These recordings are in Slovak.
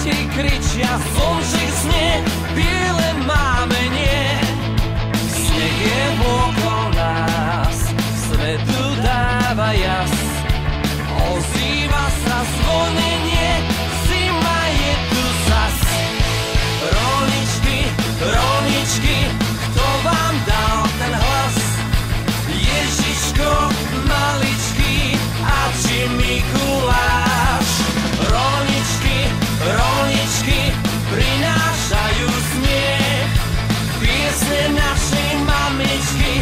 deti kričia, slnček sne, biele mámenie. Sneh je okolo nás, svetu dáva jas. Ozýva sa zvonenie, zima je tu zas. Roničky, roničky, kto vám dal ten hlas? Ježiško, maličký, a či Mikuláš? Roničky, roničky, prinášajú smiech, piesne našej mamičky,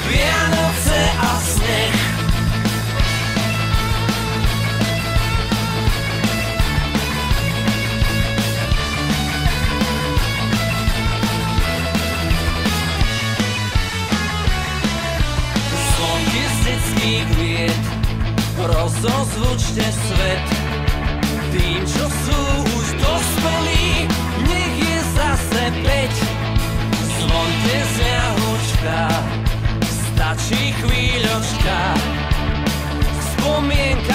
Vianoce a sneh. Zvonky z detských vied, rozozvučte svet. Tým, čo sú už dospelí, nech je zase 5. Zvonte z jahočka, stačí chvíľočka, spomienka